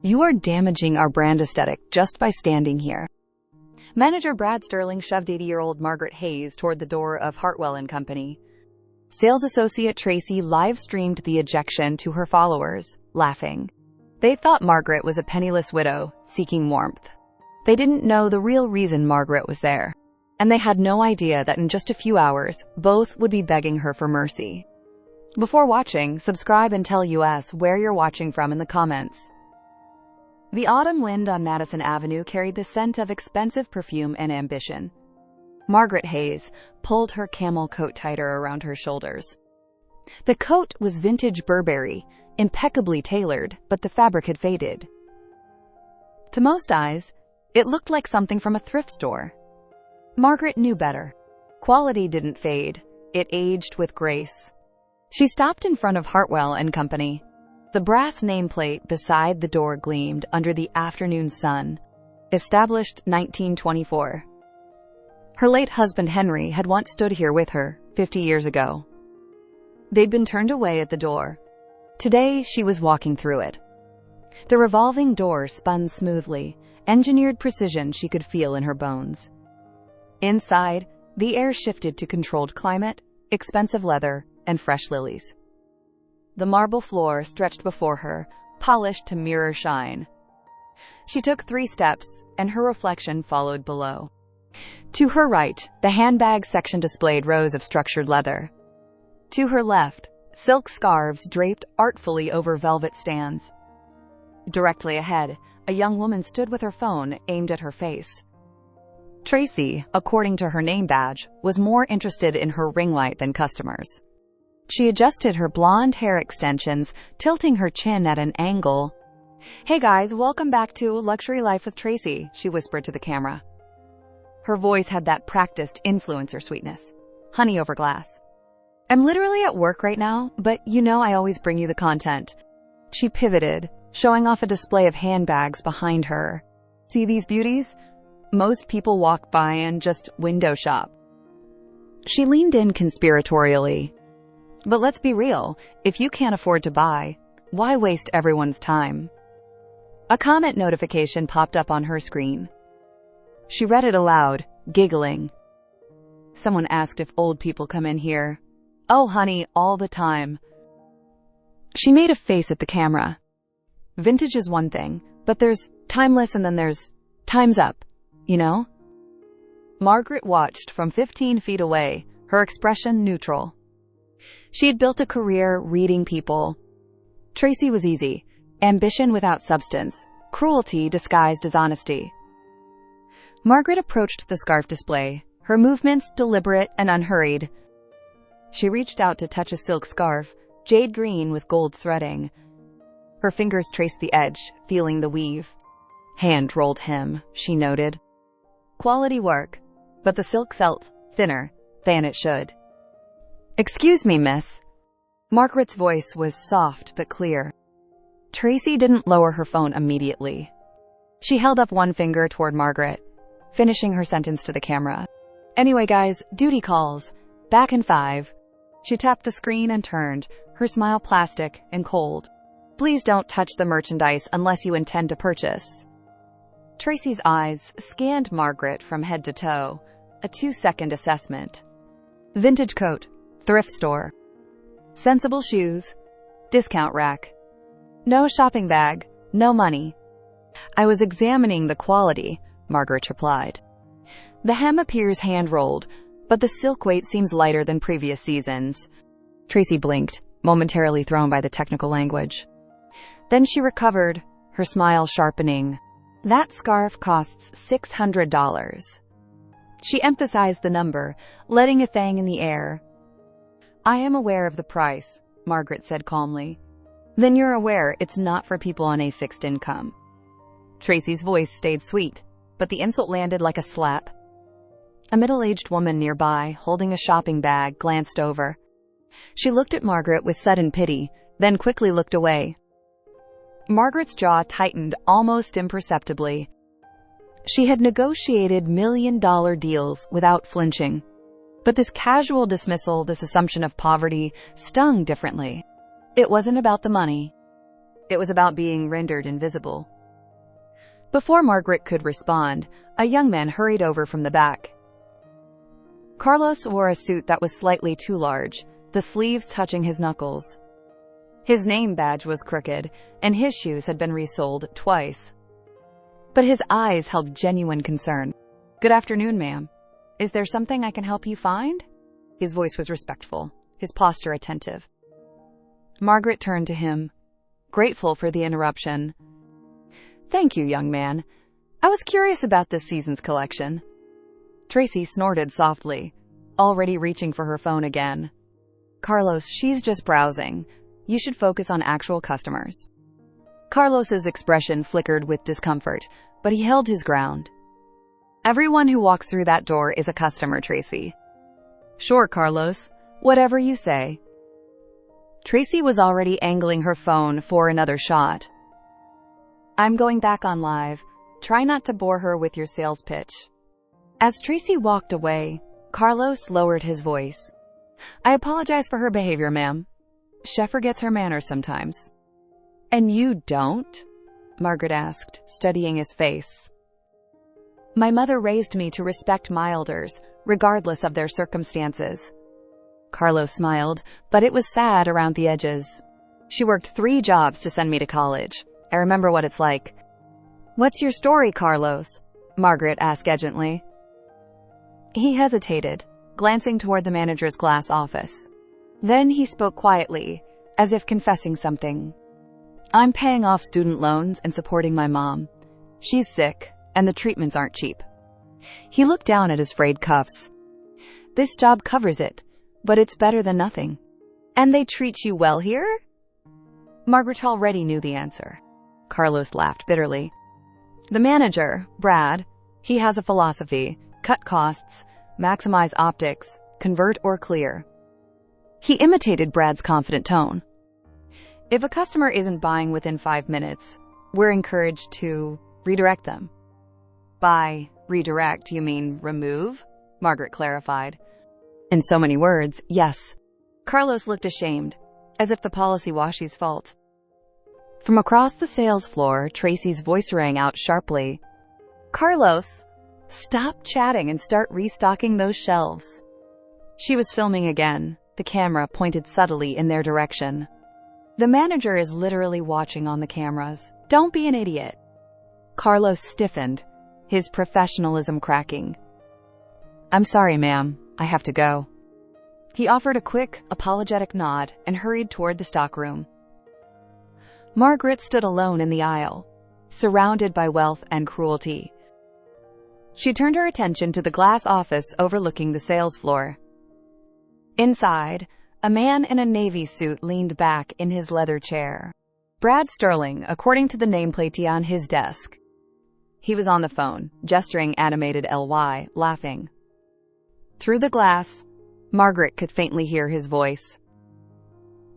You are damaging our brand aesthetic just by standing here. Manager Brad Sterling shoved 80-year-old Margaret Hayes toward the door of Hartwell and Company. Sales associate Tracy live-streamed the ejection to her followers, laughing. They thought Margaret was a penniless widow, seeking warmth. They didn't know the real reason Margaret was there, and they had no idea that in just a few hours, both would be begging her for mercy. Before watching, subscribe and tell us where you're watching from in the comments. The autumn wind on Madison Avenue carried the scent of expensive perfume and ambition. Margaret Hayes pulled her camel coat tighter around her shoulders. The coat was vintage Burberry, impeccably tailored, but the fabric had faded. To most eyes, it looked like something from a thrift store. Margaret knew better. Quality didn't fade, it aged with grace. She stopped in front of Hartwell and Company. The brass nameplate beside the door gleamed under the afternoon sun. Established 1924. Her late husband Henry had once stood here with her, 50 years ago. They'd been turned away at the door. Today, she was walking through it. The revolving door spun smoothly, engineered precision she could feel in her bones. Inside, the air shifted to controlled climate, expensive leather, and fresh lilies. The marble floor stretched before her, polished to mirror shine. She took 3 steps, and her reflection followed below. To her right, the handbag section displayed rows of structured leather. To her left, silk scarves draped artfully over velvet stands. Directly ahead, a young woman stood with her phone aimed at her face. Tracy, according to her name badge, was more interested in her ring light than customers. She adjusted her blonde hair extensions, tilting her chin at an angle. "Hey guys, welcome back to Luxury Life with Tracy," she whispered to the camera. Her voice had that practiced influencer sweetness. Honey over glass. "I'm literally at work right now, but you know I always bring you the content." She pivoted, showing off a display of handbags behind her. "See these beauties? Most people walk by and just window shop." She leaned in conspiratorially. "But let's be real, if you can't afford to buy, why waste everyone's time?" A comment notification popped up on her screen. She read it aloud, giggling. Someone asked if old people come in here. "Oh, honey, all the time." She made a face at the camera. Vintage is one thing, but there's timeless and then there's time's up, you know? Margaret watched from 15 feet away, her expression neutral. She had built a career reading people. Tracy was easy. Ambition without substance. Cruelty disguised as honesty. Margaret approached the scarf display, her movements deliberate and unhurried. She reached out to touch a silk scarf, jade green with gold threading. Her fingers traced the edge, feeling the weave. Hand rolled hem, she noted. Quality work, but the silk felt thinner than it should. "Excuse me, miss." Margaret's voice was soft but clear. Tracy didn't lower her phone immediately. She held up one finger toward Margaret, finishing her sentence to the camera. "Anyway, guys, duty calls. Back in 5. She tapped the screen and turned, her smile plastic and cold. "Please don't touch the merchandise unless you intend to purchase." Tracy's eyes scanned Margaret from head to toe, a 2-second assessment. Vintage coat, thrift store. Sensible shoes, discount rack. No shopping bag, no money. "I was examining the quality," Margaret replied. "The hem appears hand-rolled, but the silk weight seems lighter than previous seasons." Tracy blinked, momentarily thrown by the technical language. Then she recovered, her smile sharpening. "That scarf costs $600. She emphasized the number, letting it hang in the air. "I am aware of the price," Margaret said calmly. "Then you're aware it's not for people on a fixed income." Tracy's voice stayed sweet, but the insult landed like a slap. A middle-aged woman nearby, holding a shopping bag, glanced over. She looked at Margaret with sudden pity, then quickly looked away. Margaret's jaw tightened almost imperceptibly. She had negotiated million-dollar deals without flinching. But this casual dismissal, this assumption of poverty, stung differently. It wasn't about the money. It was about being rendered invisible. Before Margaret could respond, a young man hurried over from the back. Carlos wore a suit that was slightly too large, the sleeves touching his knuckles. His name badge was crooked, and his shoes had been resoled twice. But his eyes held genuine concern. "Good afternoon, ma'am. Is there something I can help you find?" His voice was respectful, his posture attentive. Margaret turned to him, grateful for the interruption. "Thank you, young man. I was curious about this season's collection." Tracy snorted softly, already reaching for her phone again. "Carlos, she's just browsing. You should focus on actual customers." Carlos's expression flickered with discomfort, but he held his ground. "Everyone who walks through that door is a customer, Tracy." "Sure, Carlos. Whatever you say." Tracy was already angling her phone for another shot. "I'm going back on live. Try not to bore her with your sales pitch." As Tracy walked away, Carlos lowered his voice. "I apologize for her behavior, ma'am. Chef forgets her manners sometimes." "And you don't?" Margaret asked, studying his face. "My mother raised me to respect my elders, regardless of their circumstances." Carlos smiled, but it was sad around the edges. "She worked 3 jobs to send me to college. I remember what it's like." "What's your story, Carlos?" Margaret asked edgently. He hesitated, glancing toward the manager's glass office. Then he spoke quietly, as if confessing something. "I'm paying off student loans and supporting my mom. She's sick, and the treatments aren't cheap." He looked down at his frayed cuffs. "This job covers it, but it's better than nothing." "And they treat you well here?" Margaret already knew the answer. Carlos laughed bitterly. "The manager, Brad, he has a philosophy: cut costs, maximize optics, convert or clear." He imitated Brad's confident tone. "If a customer isn't buying within 5 minutes, we're encouraged to redirect them." "By redirect, you mean remove?" Margaret clarified. "In so many words, yes." Carlos looked ashamed, as if the policy was his fault. From across the sales floor, Tracy's voice rang out sharply. "Carlos, stop chatting and start restocking those shelves." She was filming again, the camera pointed subtly in their direction. "The manager is literally watching on the cameras. Don't be an idiot." Carlos stiffened, his professionalism cracking. "I'm sorry, ma'am. I have to go." He offered a quick, apologetic nod and hurried toward the stockroom. Margaret stood alone in the aisle, surrounded by wealth and cruelty. She turned her attention to the glass office overlooking the sales floor. Inside, a man in a navy suit leaned back in his leather chair. Brad Sterling, according to the nameplate on his desk. He was on the phone, gesturing animated LY, laughing. Through the glass, Margaret could faintly hear his voice.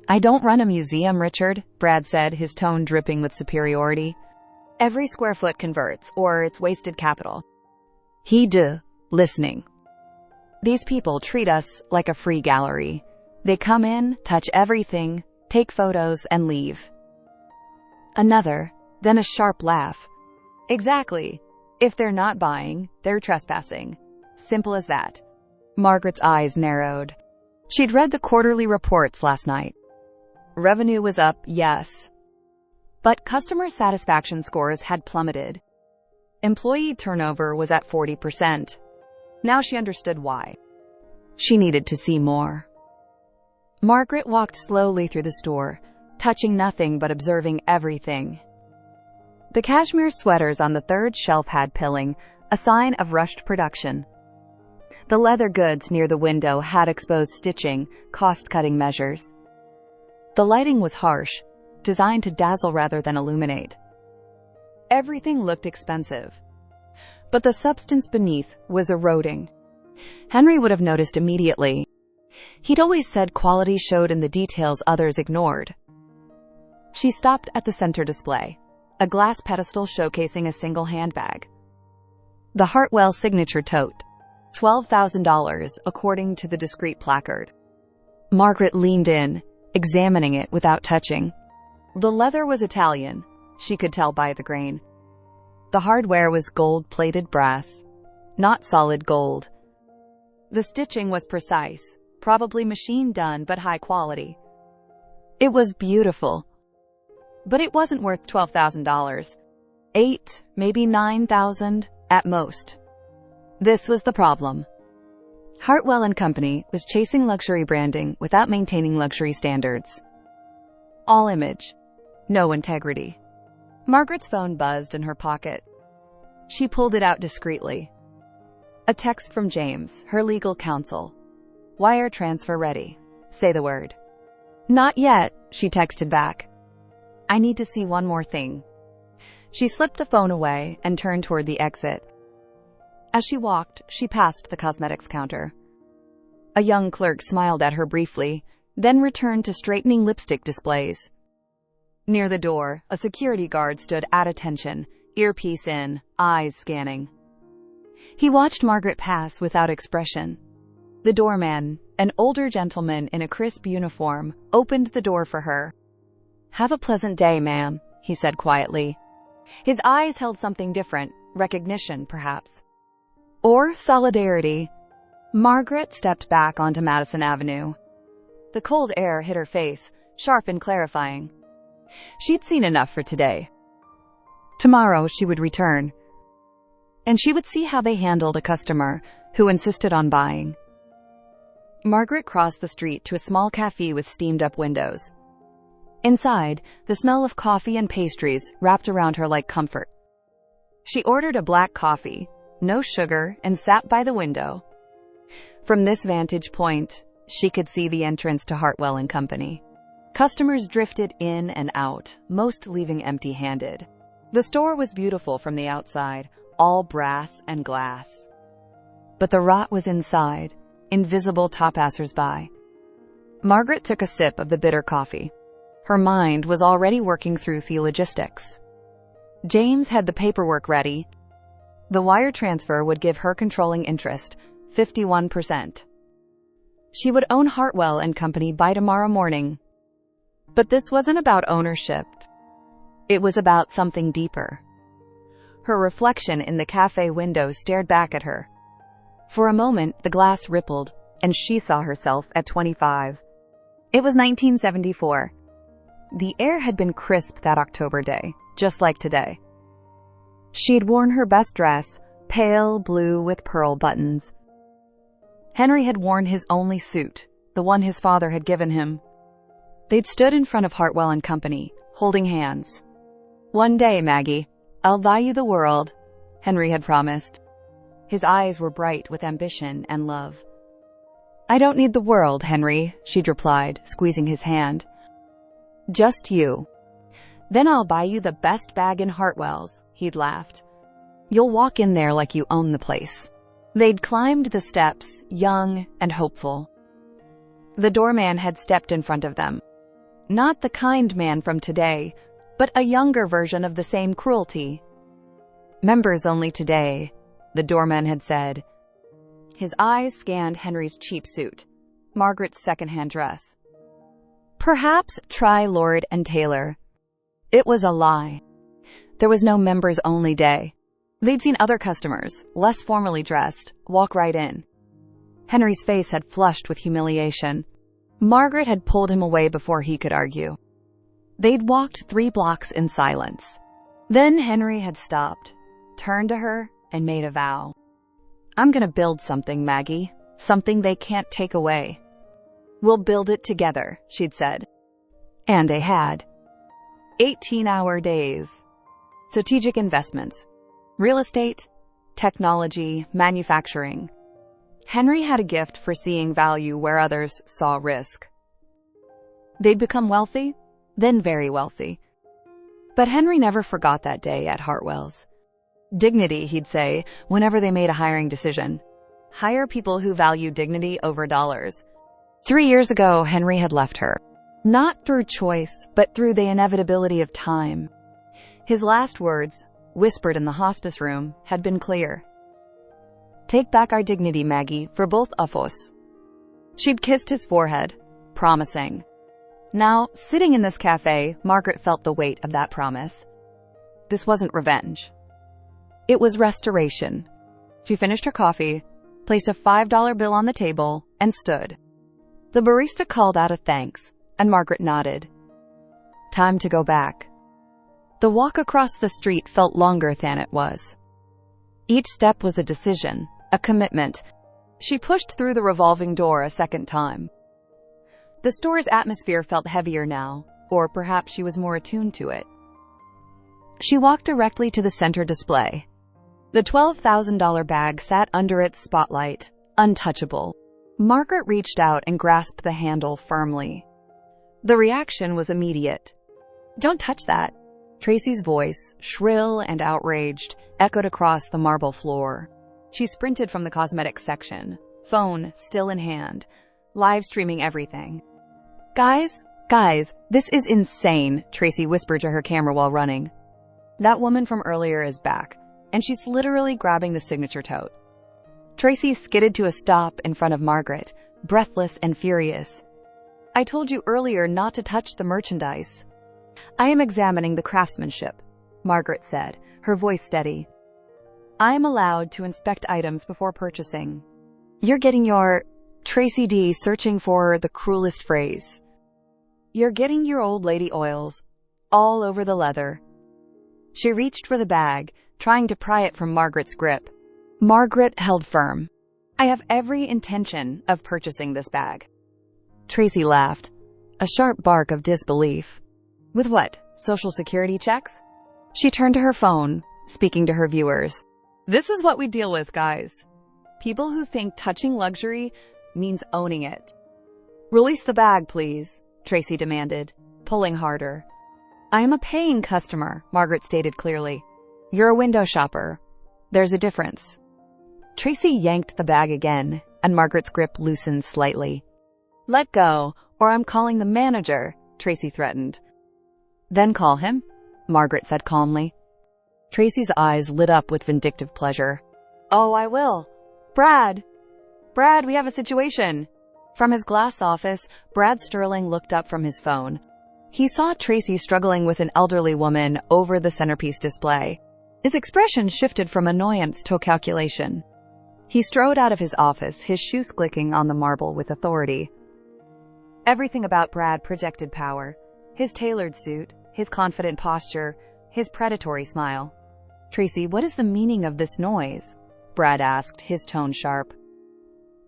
"I don't run a museum, Richard," Brad said, his tone dripping with superiority. "Every square foot converts, or it's wasted capital." Listening. "These people treat us like a free gallery. They come in, touch everything, take photos, and leave." Another, then a sharp laugh. "Exactly. If they're not buying, they're trespassing. Simple as that." Margaret's eyes narrowed. She'd read the quarterly reports last night. Revenue was up, yes. But customer satisfaction scores had plummeted. Employee turnover was at 40%. Now she understood why. She needed to see more. Margaret walked slowly through the store, touching nothing but observing everything. The cashmere sweaters on the third shelf had pilling, a sign of rushed production. The leather goods near the window had exposed stitching, cost-cutting measures. The lighting was harsh, designed to dazzle rather than illuminate. Everything looked expensive, but the substance beneath was eroding. Henry would have noticed immediately. He'd always said quality showed in the details others ignored. She stopped at the center display, a glass pedestal showcasing a single handbag. The Hartwell signature tote, $12,000 according to the discreet placard. Margaret leaned in, examining it without touching. The leather was Italian. She could tell by the grain. The hardware was gold-plated brass, not solid gold. The stitching was precise, probably machine-done but high quality. It was beautiful. But it wasn't worth $12,000. $8,000, maybe $9,000 at most. This was the problem. Hartwell & Company was chasing luxury branding without maintaining luxury standards. All image, no integrity. Margaret's phone buzzed in her pocket. She pulled it out discreetly. A text from James, her legal counsel. Wire transfer ready. Say the word. Not yet, she texted back. I need to see one more thing. She slipped the phone away and turned toward the exit. As she walked, she passed the cosmetics counter. A young clerk smiled at her briefly, then returned to straightening lipstick displays. Near the door, a security guard stood at attention, earpiece in, eyes scanning. He watched Margaret pass without expression. The doorman, an older gentleman in a crisp uniform, opened the door for her. Have a pleasant day, ma'am, he said quietly. His eyes held something different, recognition, perhaps. Or solidarity. Margaret stepped back onto Madison Avenue. The cold air hit her face, sharp and clarifying. She'd seen enough for today. Tomorrow she would return. And she would see how they handled a customer who insisted on buying. Margaret crossed the street to a small cafe with steamed-up windows. Inside, the smell of coffee and pastries wrapped around her like comfort. She ordered a black coffee, no sugar, and sat by the window. From this vantage point, she could see the entrance to Hartwell & Company. Customers drifted in and out, most leaving empty-handed. The store was beautiful from the outside, all brass and glass. But the rot was inside, invisible to passers-by. Margaret took a sip of the bitter coffee. Her mind was already working through the logistics. James had the paperwork ready. The wire transfer would give her controlling interest, 51%. She would own Hartwell & Company by tomorrow morning. But this wasn't about ownership. It was about something deeper. Her reflection in the cafe window stared back at her. For a moment, the glass rippled, and she saw herself at 25. It was 1974. The air had been crisp that October day, just like today. She'd worn her best dress, pale blue with pearl buttons. Henry had worn his only suit, the one his father had given him. They'd stood in front of Hartwell & Company, holding hands. One day, Maggie, I'll buy you the world, Henry had promised. His eyes were bright with ambition and love. I don't need the world, Henry, she'd replied, squeezing his hand. Just you. Then I'll buy you the best bag in Hartwell's, he'd laughed. You'll walk in there like you own the place. They'd climbed the steps, young and hopeful. The doorman had stepped in front of them. Not the kind man from today, but a younger version of the same cruelty. Members only today, the doorman had said. His eyes scanned Henry's cheap suit, Margaret's second-hand dress. Perhaps try Lord & Taylor. It was a lie. There was no members-only day. They'd seen other customers, less formally dressed, walk right in. Henry's face had flushed with humiliation. Margaret had pulled him away before he could argue. They'd walked 3 blocks in silence. Then Henry had stopped, turned to her, and made a vow. I'm gonna build something, Maggie. Something they can't take away. We'll build it together, she'd said. And they had. 18-hour days. Strategic investments. Real estate, technology, manufacturing. Henry had a gift for seeing value where others saw risk. They'd become wealthy, then very wealthy. But Henry never forgot that day at Hartwell's. Dignity, he'd say, whenever they made a hiring decision. Hire people who value dignity over dollars. 3 years ago, Henry had left her. Not through choice, but through the inevitability of time. His last words, whispered in the hospice room, had been clear. Take back our dignity, Maggie, for both of us. She'd kissed his forehead, promising. Now, sitting in this cafe, Margaret felt the weight of that promise. This wasn't revenge. It was restoration. She finished her coffee, placed a $5 bill on the table, and stood. The barista called out a thanks, and Margaret nodded. Time to go back. The walk across the street felt longer than it was. Each step was a decision, a commitment. She pushed through the revolving door a second time. The store's atmosphere felt heavier now, or perhaps she was more attuned to it. She walked directly to the center display. The $12,000 bag sat under its spotlight, untouchable. Margaret reached out and grasped the handle firmly. The reaction was immediate. "Don't touch that." Tracy's voice, shrill and outraged, echoed across the marble floor. She sprinted from the cosmetics section, phone still in hand, live streaming everything. Guys, this is insane," Tracy whispered to her camera while running. "That woman from earlier is back, and she's literally grabbing the signature tote." Tracy skidded to a stop in front of Margaret, breathless and furious. "I told you earlier not to touch the merchandise." "I am examining the craftsmanship," Margaret said, her voice steady. "I am allowed to inspect items before purchasing." "You're getting your—" Tracy D. searching for the cruelest phrase. "You're getting your old lady oils all over the leather." She reached for the bag, trying to pry it from Margaret's grip. Margaret held firm. "I have every intention of purchasing this bag." Tracy laughed, a sharp bark of disbelief. "With what? Social Security checks?" She turned to her phone, speaking to her viewers. "This is what we deal with, guys. People who think touching luxury means owning it." "Release the bag, please," Tracy demanded, pulling harder. "I am a paying customer," Margaret stated clearly. "You're a window shopper. There's a difference." Tracy yanked the bag again, and Margaret's grip loosened slightly. "Let go, or I'm calling the manager," Tracy threatened. "Then call him," Margaret said calmly. Tracy's eyes lit up with vindictive pleasure. "Oh, I will. Brad, we have a situation." From his glass office, Brad Sterling looked up from his phone. He saw Tracy struggling with an elderly woman over the centerpiece display. His expression shifted from annoyance to calculation. He strode out of his office, his shoes clicking on the marble with authority. Everything about Brad projected power. His tailored suit, his confident posture, his predatory smile. "Tracy, what is the meaning of this noise?" Brad asked, his tone sharp.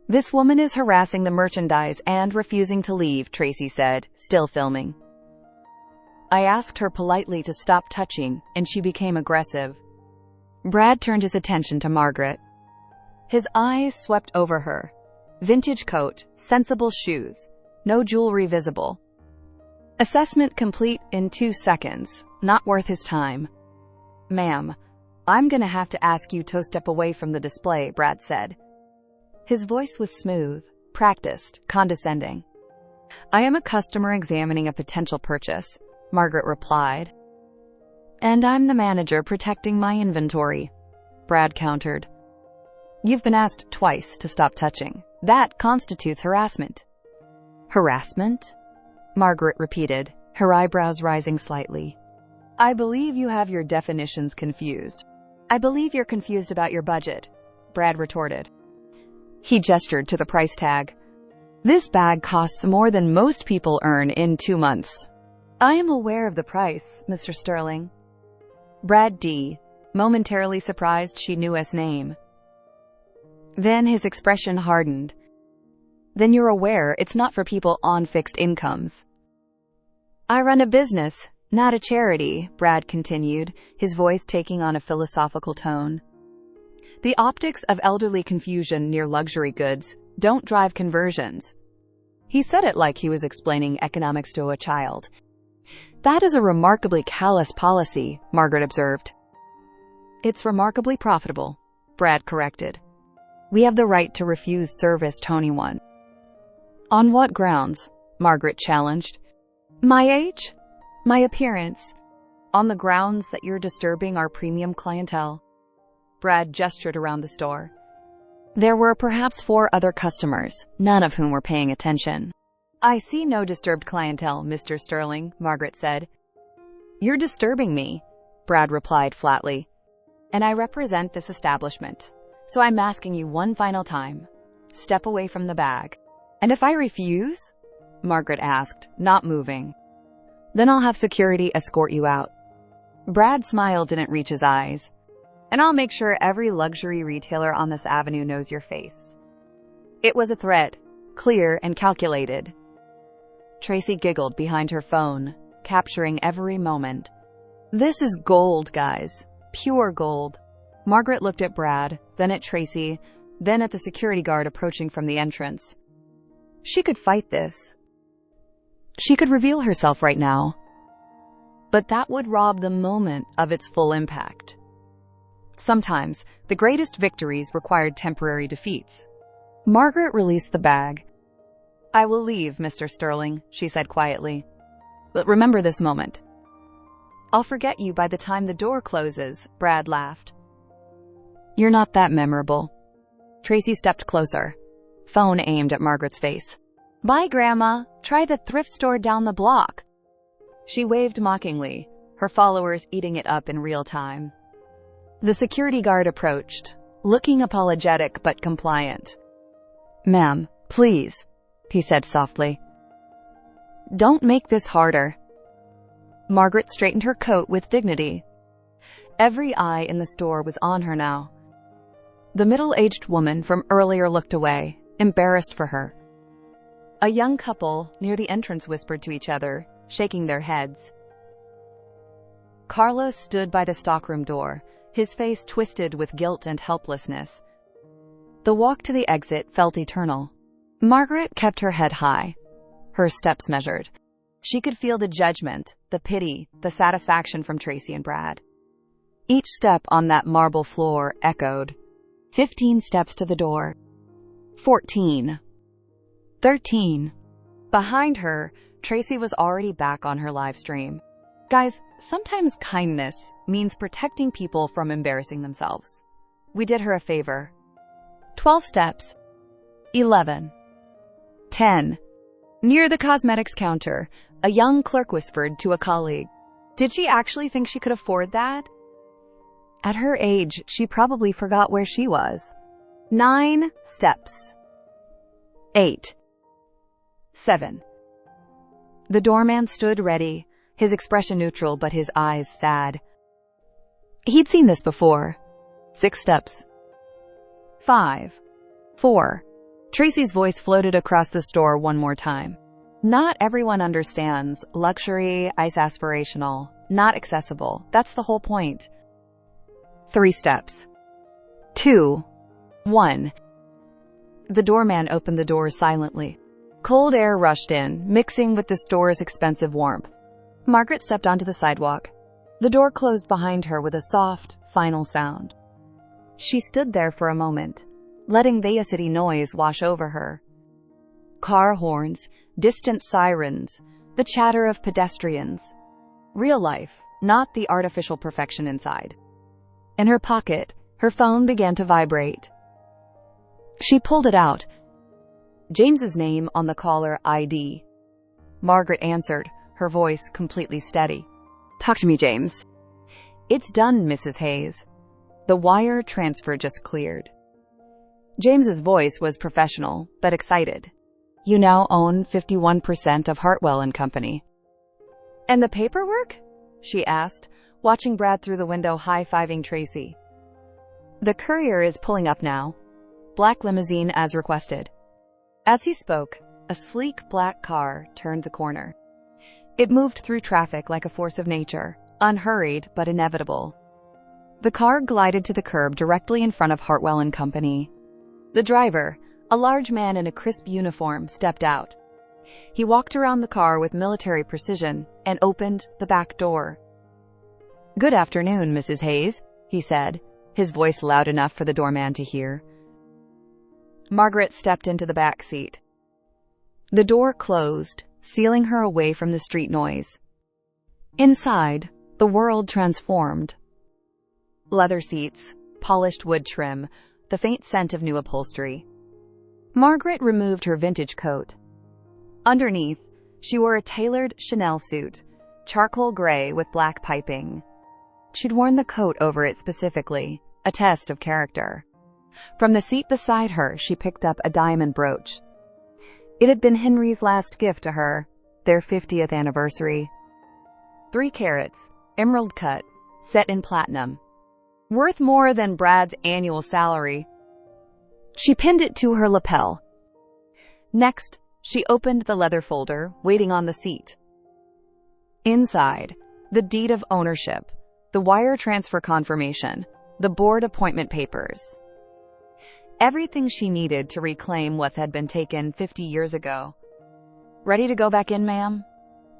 "This woman is harassing the merchandise and refusing to leave," Tracy said, still filming. "I asked her politely to stop touching, and she became aggressive." Brad turned his attention to Margaret. His eyes swept over her. Vintage coat, sensible shoes, no jewelry visible. Assessment complete in 2 seconds. Not worth his time. "Ma'am, I'm gonna have to ask you to step away from the display," Brad said. His voice was smooth, practiced, condescending. "I am a customer examining a potential purchase," Margaret replied. "And I'm the manager protecting my inventory," Brad countered. "You've been asked twice to stop touching. That constitutes harassment." "Harassment?" Margaret repeated, her eyebrows rising slightly. "I believe you have your definitions confused." "I believe you're confused about your budget," Brad retorted. He gestured to the price tag. "This bag costs more than most people earn in 2 months." "I am aware of the price, Mr. Sterling." Brad D., momentarily surprised she knew his name. Then his expression hardened. "Then you're aware it's not for people on fixed incomes." "I run a business, not a charity," Brad continued, his voice taking on a philosophical tone. "The optics of elderly confusion near luxury goods don't drive conversions." He said it like he was explaining economics to a child. "That is a remarkably callous policy," Margaret observed. "It's remarkably profitable," Brad corrected. "We have the right to refuse service to anyone." "On what grounds?" Margaret challenged. "My age? My appearance? On the grounds that you're disturbing our premium clientele." Brad gestured around the store. There were perhaps 4 other customers, none of whom were paying attention. "I see no disturbed clientele, Mr. Sterling," Margaret said. "You're disturbing me," Brad replied flatly. "And I represent this establishment. So I'm asking you one final time. Step away from the bag." "And if I refuse?" Margaret asked, not moving. "Then I'll have security escort you out." Brad's smile didn't reach his eyes. "And I'll make sure every luxury retailer on this avenue knows your face." It was a threat, clear and calculated. Tracy giggled behind her phone, capturing every moment. "This is gold, guys. Pure gold." Margaret looked at Brad, then at Tracy, then at the security guard approaching from the entrance. She could fight this. She could reveal herself right now. But that would rob the moment of its full impact. Sometimes, the greatest victories required temporary defeats. Margaret released the bag. "I will leave, Mr. Sterling," she said quietly. "But remember this moment." "I'll forget you by the time the door closes," Brad laughed. "You're not that memorable." Tracy stepped closer, phone aimed at Margaret's face. "Bye, Grandma. Try the thrift store down the block." She waved mockingly, her followers eating it up in real time. The security guard approached, looking apologetic but compliant. "Ma'am, please," he said softly. "Don't make this harder." Margaret straightened her coat with dignity. Every eye in the store was on her now. The middle-aged woman from earlier looked away, embarrassed for her. A young couple near the entrance whispered to each other, shaking their heads. Carlos stood by the stockroom door, his face twisted with guilt and helplessness. The walk to the exit felt eternal. Margaret kept her head high, her steps measured. She could feel the judgment, the pity, the satisfaction from Tracy and Brad. Each step on that marble floor echoed. 15 steps to the door. 14. 13. Behind her, Tracy was already back on her live stream. Guys, sometimes kindness means protecting people from embarrassing themselves. We did her a favor. 12 steps. 11. 10. Near the cosmetics counter, a young clerk whispered to a colleague. Did she actually think she could afford that? At her age, she probably forgot where she was. 9 steps. 8. 7. The doorman stood ready, his expression neutral but his eyes sad. He'd seen this before. 6 steps. 5. 4. Tracy's voice floated across the store one more time. Not everyone understands. Luxury is aspirational, not accessible. That's the whole point. 3 steps. 2. 1. The doorman opened the door silently. Cold air rushed in, mixing with the store's expensive warmth. Margaret stepped onto the sidewalk. The door closed behind her with a soft, final sound. She stood there for a moment, letting the city noise wash over her. Car horns, distant sirens, the chatter of pedestrians. Real life, not the artificial perfection inside. In her pocket, her phone began to vibrate. She pulled it out. James's name on the caller ID. Margaret answered, her voice completely steady. Talk to me, James. It's done, Mrs. Hayes. The wire transfer just cleared. James's voice was professional, but excited. You now own 51% of Hartwell and Company. And the paperwork? She asked, watching Brad through the window high-fiving Tracy. The courier is pulling up now. Black limousine as requested. As he spoke, a sleek black car turned the corner. It moved through traffic like a force of nature, unhurried but inevitable. The car glided to the curb directly in front of Hartwell and Company. The driver, a large man in a crisp uniform, stepped out. He walked around the car with military precision and opened the back door. Good afternoon, Mrs. Hayes, he said, his voice loud enough for the doorman to hear. Margaret stepped into the back seat. The door closed, sealing her away from the street noise. Inside, the world transformed. Leather seats, polished wood trim, the faint scent of new upholstery. Margaret removed her vintage coat. Underneath, she wore a tailored Chanel suit, charcoal gray with black piping. She'd worn the coat over it specifically, a test of character. From the seat beside her, she picked up a diamond brooch. It had been Henry's last gift to her, their 50th anniversary. 3 carats, emerald cut, set in platinum. Worth more than Brad's annual salary. She pinned it to her lapel. Next, she opened the leather folder, waiting on the seat. Inside, the deed of ownership, the wire transfer confirmation, the board appointment papers. Everything she needed to reclaim what had been taken 50 years ago. "Ready to go back in, ma'am?"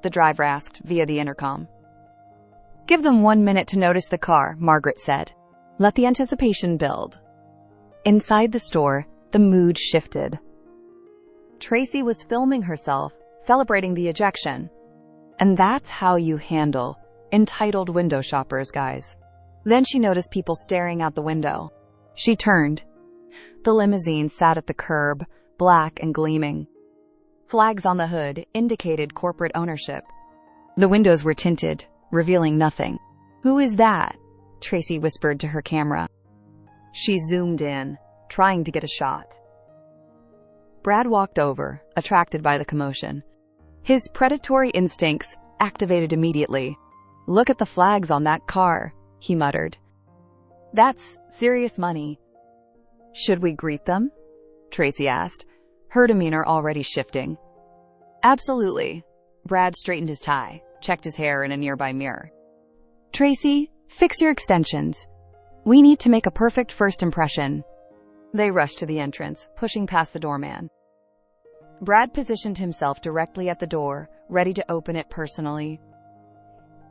the driver asked via the intercom. "Give them 1 minute to notice the car," Margaret said. "Let the anticipation build." Inside the store, the mood shifted. Tracy was filming herself, celebrating the ejection. And that's how you handle entitled window shoppers, guys. Then she noticed people staring out the window. She turned. The limousine sat at the curb, black and gleaming. Flags on the hood indicated corporate ownership. The windows were tinted, revealing nothing. "Who is that?" Tracy whispered to her camera. She zoomed in, trying to get a shot. Brad walked over, attracted by the commotion. His predatory instincts activated immediately. "Look at the flags on that car," he muttered. "That's serious money." "Should we greet them?" Tracy asked, her demeanor already shifting. "Absolutely." Brad straightened his tie, checked his hair in a nearby mirror. "Tracy, fix your extensions. We need to make a perfect first impression." They rushed to the entrance, pushing past the doorman. Brad positioned himself directly at the door, ready to open it personally.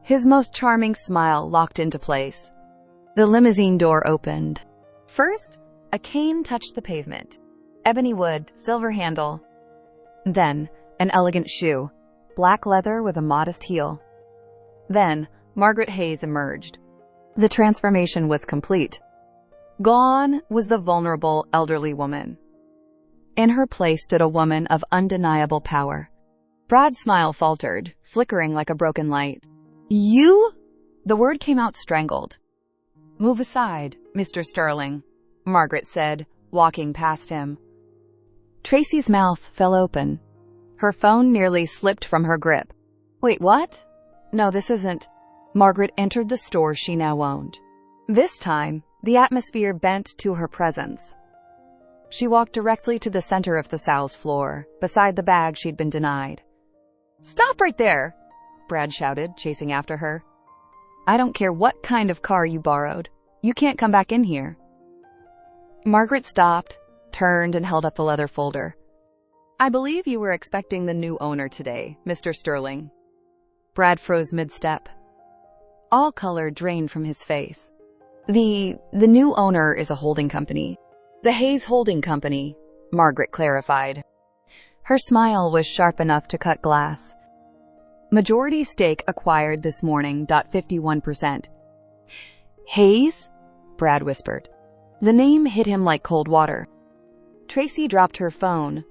His most charming smile locked into place. The limousine door opened. First, a cane touched the pavement. Ebony wood, silver handle. Then, an elegant shoe, black leather with a modest heel. Then, Margaret Hayes emerged. The transformation was complete. Gone was the vulnerable elderly woman. In her place stood a woman of undeniable power. Brad's smile faltered, flickering like a broken light. "You?" The word came out strangled. "Move aside, Mr. Sterling," Margaret said, walking past him. Tracy's mouth fell open. Her phone nearly slipped from her grip. "Wait, what? No, this isn't." Margaret entered the store she now owned. This time, the atmosphere bent to her presence. She walked directly to the center of the sales floor, beside the bag she'd been denied. "Stop right there!" Brad shouted, chasing after her. "I don't care what kind of car you borrowed. You can't come back in here." Margaret stopped, turned, and held up the leather folder. "I believe you were expecting the new owner today, Mr. Sterling." Brad froze mid-step. All color drained from his face. The new owner is a holding company. The Hayes Holding Company," Margaret clarified. Her smile was sharp enough to cut glass. "Majority stake acquired this morning, 51%. "Hayes?" Brad whispered. The name hit him like cold water. Tracy dropped her phone.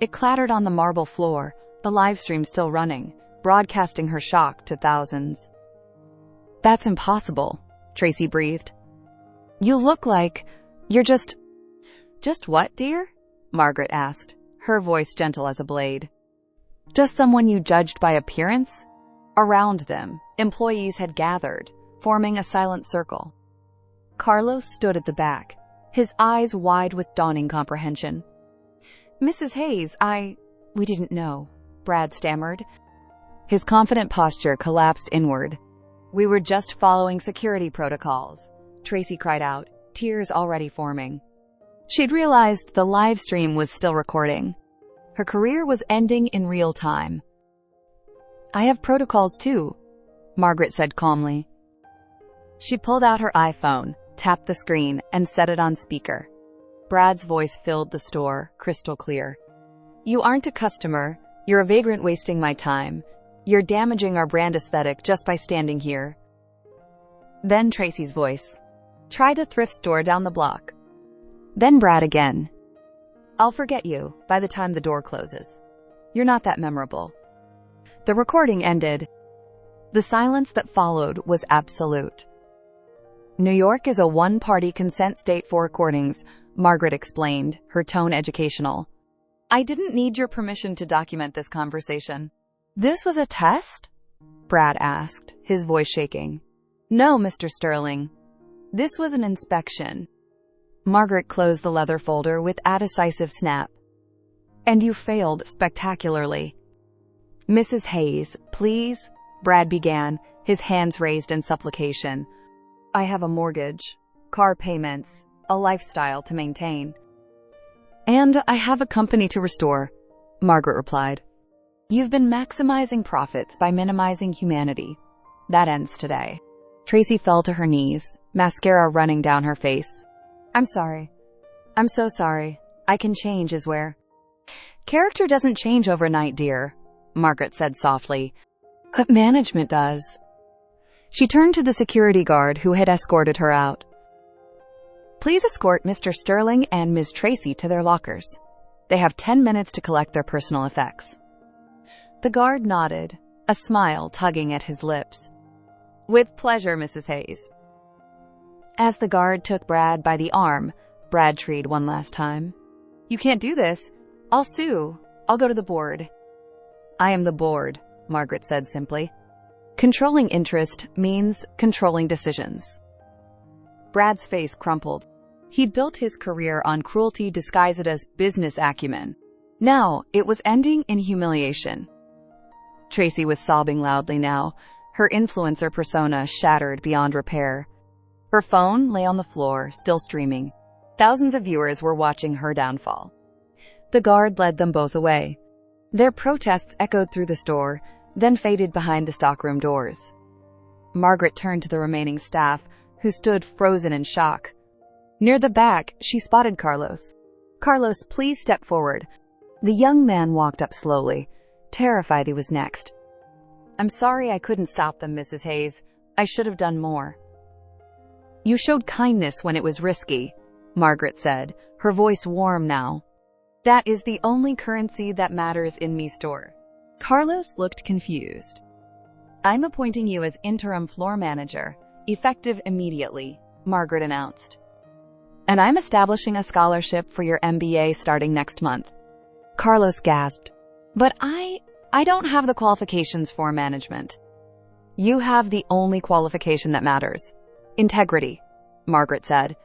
It clattered on the marble floor, the live stream still running, broadcasting her shock to thousands. "That's impossible," Tracy breathed. "You look like you're just..." "Just what, dear?" Margaret asked, her voice gentle as a blade. "Just someone you judged by appearance?" Around them, employees had gathered, forming a silent circle. Carlos stood at the back, his eyes wide with dawning comprehension. "Mrs. Hayes, we didn't know," Brad stammered. His confident posture collapsed inward. "We were just following security protocols," Tracy cried out, tears already forming. She'd realized the live stream was still recording. Her career was ending in real time. "I have protocols too," Margaret said calmly. She pulled out her iPhone, tapped the screen, and set it on speaker. Brad's voice filled the store, crystal clear. "You aren't a customer. You're a vagrant wasting my time. You're damaging our brand aesthetic just by standing here." Then Tracy's voice. "Try the thrift store down the block." Then Brad again. "I'll forget you by the time the door closes." You're not that memorable." The recording ended. The silence that followed was absolute. "New York is a one-party consent state for recordings," Margaret explained, her tone educational. "I didn't need your permission to document this conversation." "This was a test?" Brad asked, his voice shaking. "No, Mr. Sterling. This was an inspection." Margaret closed the leather folder with a decisive snap. "And you failed spectacularly." "Mrs. Hayes, please," Brad began, his hands raised in supplication. "I have a mortgage, car payments, a lifestyle to maintain." "And I have a company to restore," Margaret replied. "You've been maximizing profits by minimizing humanity. That ends today." Tracy fell to her knees, mascara running down her face. "I'm sorry. I'm so sorry. I can change, is where." "Character doesn't change overnight, dear," Margaret said softly. "But management does." She turned to the security guard who had escorted her out. "Please escort Mr. Sterling and Ms. Tracy to their lockers. They have 10 minutes to collect their personal effects." The guard nodded, a smile tugging at his lips. "With pleasure, Mrs. Hayes." As the guard took Brad by the arm, Brad treed one last time. "You can't do this. I'll sue. I'll go to the board." "I am the board," Margaret said simply. "Controlling interest means controlling decisions." Brad's face crumpled. He'd built his career on cruelty disguised as business acumen. Now, it was ending in humiliation. Tracy was sobbing loudly now, her influencer persona shattered beyond repair. Her phone lay on the floor, still streaming. Thousands of viewers were watching her downfall. The guard led them both away. Their protests echoed through the store, then faded behind the stockroom doors. Margaret turned to the remaining staff, who stood frozen in shock. Near the back, she spotted Carlos. "Carlos, please step forward." The young man walked up slowly, terrified he was next. "I'm sorry I couldn't stop them, Mrs. Hayes. I should have done more." "You showed kindness when it was risky," Margaret said, her voice warm now. "That is the only currency that matters in me store." Carlos looked confused. "I'm appointing you as interim floor manager, effective immediately," Margaret announced. "And I'm establishing a scholarship for your MBA starting next month." Carlos gasped. "But I don't have the qualifications for management." "You have the only qualification that matters. Integrity," Margaret said.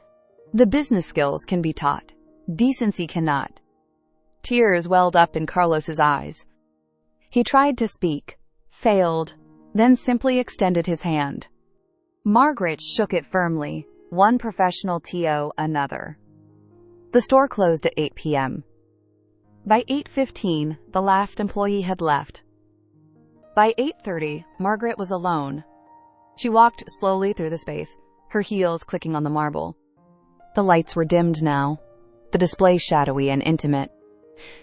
"The business skills can be taught. Decency cannot." Tears welled up in Carlos's eyes. He tried to speak, failed, then simply extended his hand. Margaret shook it firmly, one professional TO another. The store closed at 8 p.m. By 8:15, the last employee had left. By 8:30, Margaret was alone. She walked slowly through the space, her heels clicking on the marble. The lights were dimmed now, the display shadowy and intimate.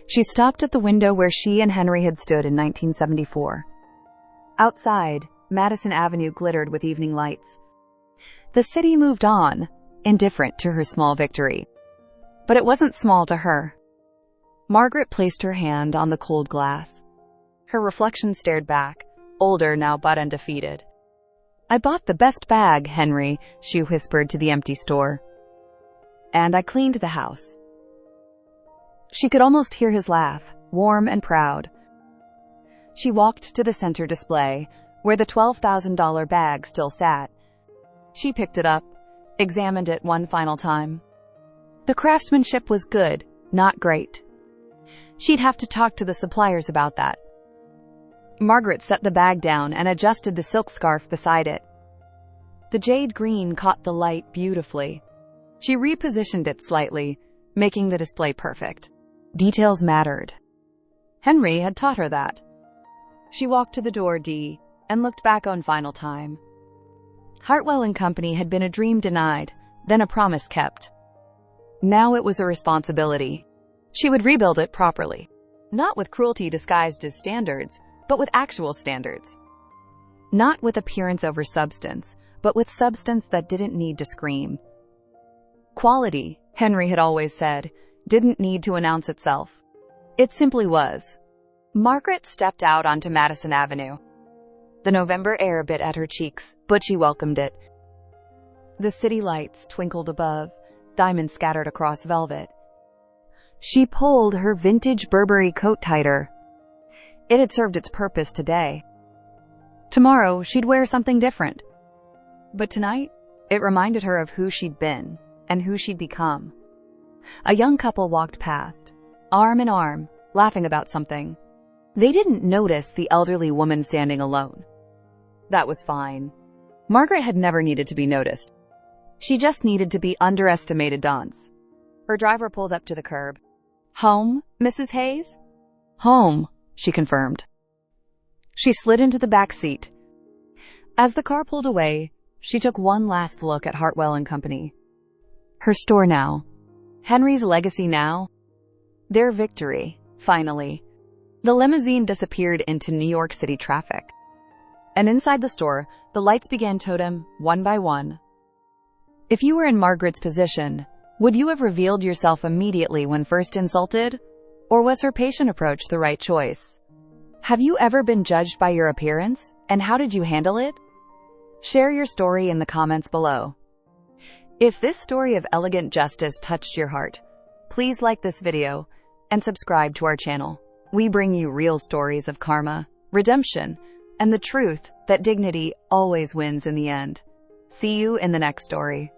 She stopped at the window where she and Henry had stood in 1974. Outside, Madison Avenue glittered with evening lights. The city moved on, indifferent to her small victory. But it wasn't small to her. Margaret placed her hand on the cold glass. Her reflection stared back, older now but undefeated. "I bought the best bag, Henry," she whispered to the empty store. "And I cleaned the house." She could almost hear his laugh, warm and proud. She walked to the center display, where the $12,000 bag still sat. She picked it up, examined it one final time. The craftsmanship was good, not great. She'd have to talk to the suppliers about that. Margaret set the bag down and adjusted the silk scarf beside it. The jade green caught the light beautifully. She repositioned it slightly, making the display perfect. Details mattered. Henry had taught her that. She walked to the door D and looked back on final time. Hartwell and Company had been a dream denied, then a promise kept. Now it was a responsibility. She would rebuild it properly. Not with cruelty disguised as standards, but with actual standards. Not with appearance over substance, but with substance that didn't need to scream. Quality, Henry had always said, didn't need to announce itself. It simply was. Margaret stepped out onto Madison Avenue. The November air bit at her cheeks, but she welcomed it. The city lights twinkled above, diamonds scattered across velvet. She pulled her vintage Burberry coat tighter. It had served its purpose today. Tomorrow, she'd wear something different. But tonight, it reminded her of who she'd been and who she'd become. A young couple walked past, arm in arm, laughing about something. They didn't notice the elderly woman standing alone. That was fine. Margaret had never needed to be noticed. She just needed to be underestimated once. Her driver pulled up to the curb. "Home, Mrs. Hayes?" "Home," she confirmed. She slid into the back seat. As the car pulled away, she took one last look at Hartwell and Company. Her store now. Henry's legacy now. Their victory, finally. The limousine disappeared into New York City traffic. And inside the store, the lights began totem one by one. If you were in Margaret's position, would you have revealed yourself immediately when first insulted? Or was her patient approach the right choice? Have you ever been judged by your appearance, and how did you handle it? Share your story in the comments below. If this story of elegant justice touched your heart, please like this video and subscribe to our channel. We bring you real stories of karma, redemption, and the truth that dignity always wins in the end. See you in the next story.